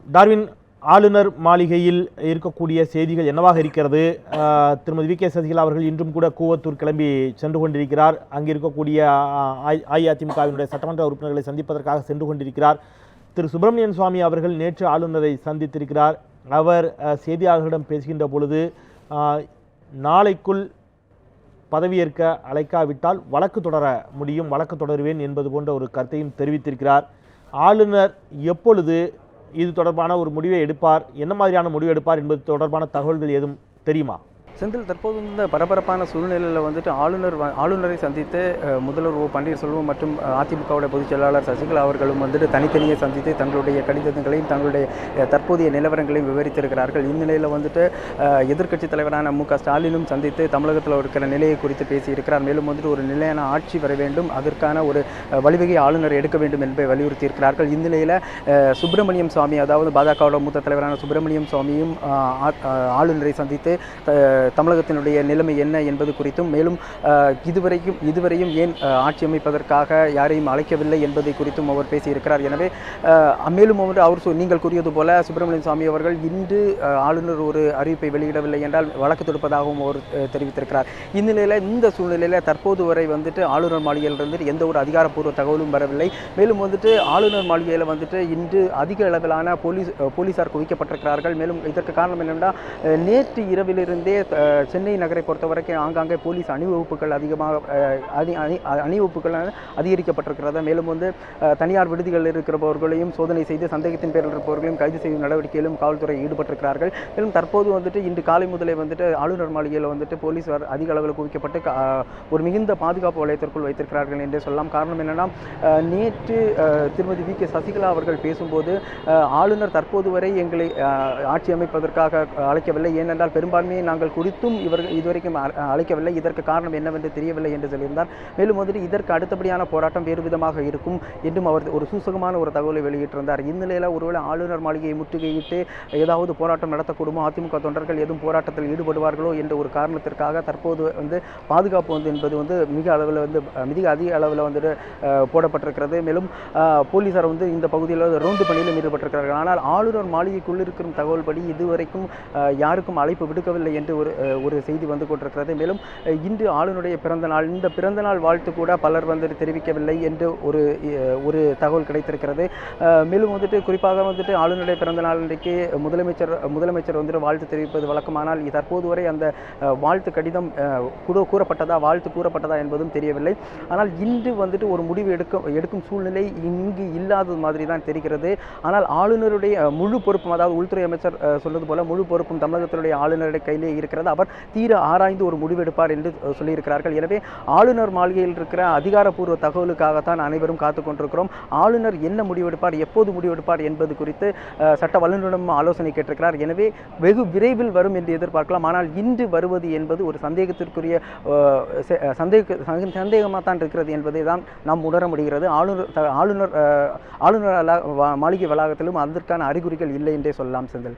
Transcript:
Darwin ஆளுநர் மாளிகையில் இருக்கக்கூடிய செய்திகள் என்னவாக இருக்கிறது? திருமதி வி.கே. சசிகலா அவர்கள் இன்றும் கூட கூவத்தூர் கிளம்பி சென்று கொண்டிருக்கிறார். அங்கே இருக்கக்கூடிய அஇஅதிமுகவினுடைய சட்டமன்ற உறுப்பினர்களை சந்திப்பதற்காக சென்று கொண்டிருக்கிறார். திரு சுப்பிரமணியன் சுவாமி அவர்கள் நேற்று ஆளுநரை சந்தித்திருக்கிறார். அவர் செய்தியாளர்களிடம் பேசுகின்ற பொழுது நாளைக்குள் பதவியேற்க அழைக்காவிட்டால் வழக்கு தொடர முடியும், வழக்கு தொடருவேன் என்பது போன்ற ஒரு கருத்தையும் தெரிவித்திருக்கிறார். ஆளுநர் எப்பொழுது இது தொடர்பான ஒரு முடிவை எடுப்பார், என்ன மாதிரியான முடிவு எடுப்பார் என்பது தொடர்பான தகவல்கள் ஏதும் தெரியுமா? செந்தில், தற்போது இந்த பரபரப்பான சூழ்நிலையில் வந்துட்டு ஆளுநரை சந்தித்து முதல்வர் ஓ பன்னீர்செல்வம் மற்றும் அதிமுகவுடைய பொதுச் செயலாளர் சசிகலா அவர்களும் வந்துட்டு தனித்தனியே சந்தித்து தங்களுடைய கடிதங்களையும் தங்களுடைய தற்போதைய நிலவரங்களையும் விவரித்திருக்கிறார்கள். இந்நிலையில் வந்துட்டு எதிர்க்கட்சித் தலைவரான மு.க. ஸ்டாலினும் சந்தித்து தமிழகத்தில் இருக்கிற நிலையை குறித்து பேசியிருக்கிறார். மேலும் வந்துட்டு ஒரு நிலையான ஆட்சி வர வேண்டும், அதற்கான ஒரு வழிவகை ஆளுநர் எடுக்க வேண்டும் என்பதை வலியுறுத்தியிருக்கிறார்கள். இந்நிலையில் சுப்பிரமணியம் சுவாமி, அதாவது பாஜகவோட மூத்த தலைவரான சுப்பிரமணியம் சுவாமியும் ஆளுநரை சந்தித்து தமிழகத்தினுடைய நிலைமை என்ன என்பது குறித்தும், மேலும் இதுவரையும் ஏன் ஆட்சி அமைப்பதற்காக யாரையும் அழைக்கவில்லை என்பதை குறித்தும் அவர் பேசியிருக்கிறார். எனவே மேலும் அவர் நீங்கள் கூறியது போல சுப்பிரமணியன் சுவாமி அவர்கள் இன்று ஆளுநர் ஒரு அறிவிப்பை வெளியிடவில்லை என்றால் வழக்கு தொடுப்பதாகவும் அவர் தெரிவித்திருக்கிறார். இந்நிலையில் இந்த சூழ்நிலையில் தற்போது வரை வந்துட்டு ஆளுநர் மாளிகையிலிருந்து எந்த ஒரு அதிகாரப்பூர்வ தகவலும் வரவில்லை. மேலும் வந்துட்டு ஆளுநர் மாளிகையில் வந்துட்டு இன்று அதிக அளவிலான போலீசார் குவிக்கப்பட்டிருக்கிறார்கள். மேலும் இதற்கு காரணம் என்னென்றால் நேற்று இரவிலிருந்தே சென்னை நகரை பொறுத்தவரைக்கும் ஆங்காங்கே போலீஸ் அணிவகுப்புகள் அதிகரிக்கப்பட்டிருக்கிறது. மேலும் தனியார் விடுதிகளில் இருக்கிறவர்களையும் சோதனை செய்து சந்தேகத்தின் பேரில் இருப்பவர்களையும் கைது செய்யும் நடவடிக்கையிலும் காவல்துறை ஈடுபட்டிருக்கிறார்கள். மேலும் தற்போது வந்துட்டு இன்று காலை முதலே வந்துட்டு ஆளுநர் மாளிகையில் வந்துட்டு போலீசார் அதிக அளவில் குவிக்கப்பட்டு ஒரு மிகுந்த பாதுகாப்பு வலயத்திற்குள் வைத்திருக்கிறார்கள் என்றே சொல்லலாம். காரணம் என்னென்னா, நேற்று திருமதி வி.கே. சசிகலா அவர்கள் பேசும்போது ஆளுநர் தற்போது வரை எங்களை ஆட்சி அமைப்பதற்காக அழைக்கவில்லை, ஏனென்றால் பெரும்பான்மையை நாங்கள் குறித்தும் இவர்கள் இதுவரைக்கும் அழைக்கவில்லை, இதற்கு காரணம் என்னவென்று தெரியவில்லை என்று சொல்லியிருந்தார். மேலும் வந்துட்டு இதற்கு அடுத்தபடியான போராட்டம் வேறு விதமாக இருக்கும் என்றும் அவர் ஒரு சூசகமான ஒரு தகவலை வெளியிட்டிருந்தார். இந்நிலையில் ஒருவேளை ஆளுநர் மாளிகையை முற்றுகையிட்டு ஏதாவது போராட்டம் நடத்தக்கூடுமோ, அதிமுக தொண்டர்கள் எதுவும் போராட்டத்தில் ஈடுபடுவார்களோ என்ற ஒரு காரணத்திற்காக தற்போது பாதுகாப்பு என்பது மிக அதிக அளவில் வந்துட்டு போடப்பட்டிருக்கிறது. மேலும் போலீசார் இந்த பகுதியில் ரோந்து பணியிலும் ஈடுபட்டிருக்கிறார்கள். ஆனால் ஆளுநர் மாளிகைக்குள் இருக்கும் தகவல் படி இதுவரைக்கும் யாருக்கும் அழைப்பு விடுக்கவில்லை என்று ஒரு செய்தி வந்து கொண்டிருக்கிறது. மேலும் இன்று ஆளுநருடைய பிறந்த நாள், இந்த பிறந்த நாள் வாழ்த்து கூட பலர் தெரிவிக்கவில்லை என்று ஒரு தகவல் கிடைத்திருக்கிறது. மேலும் குறிப்பாக ஆளுநருடைய பிறந்த நாள் இன்றைக்கு முதலமைச்சர் வாழ்த்து தெரிவிப்பது வழக்கமானால் தற்போது வரை அந்த வாழ்த்து கடிதம் வாழ்த்து கூறப்பட்டதா என்பதும் தெரியவில்லை. ஆனால் இன்று ஒரு முடிவு எடுக்கும் சூழ்நிலை இங்கு இல்லாதது மாதிரி தான் தெரிகிறது. ஆனால் ஆளுநருடைய முழு பொறுப்பும், அதாவது உள்துறை அமைச்சர் சொல்வது போல முழு பொறுப்பும் தமிழகத்தினுடைய ஆளுநருடைய கையிலே இருக்கிறது. அவர் தீர ஆராய்ந்து ஒரு முடிவெடுப்பார் என்று சொல்லியிருக்கிறார்கள். எனவே ஆளுநர் மாளிகையில் இருக்கிற அதிகாரப்பூர்வ தகவலுக்காகத்தான் அனைவரும் காத்துக் கொண்டிருக்கிறோம். ஆளுநர் என்ன முடிவெடுப்பார், எப்போது முடிவெடுப்பார் என்பது குறித்து சட்ட வல்லுநரிடம் ஆலோசனை கேட்டிருக்கிறார். எனவே வெகு விரைவில் வரும் என்று எதிர்பார்க்கலாம். ஆனால் இன்று வருவது என்பது ஒரு சந்தேகத்திற்குரிய சந்தேகமாக தான் இருக்கிறது என்பதை தான் நாம் உணர முடிகிறது. ஆளுநர் மாளிகை வளாகத்திலும் அதற்கான அறிகுறிகள் இல்லை என்றே சொல்லலாம். செந்தில்.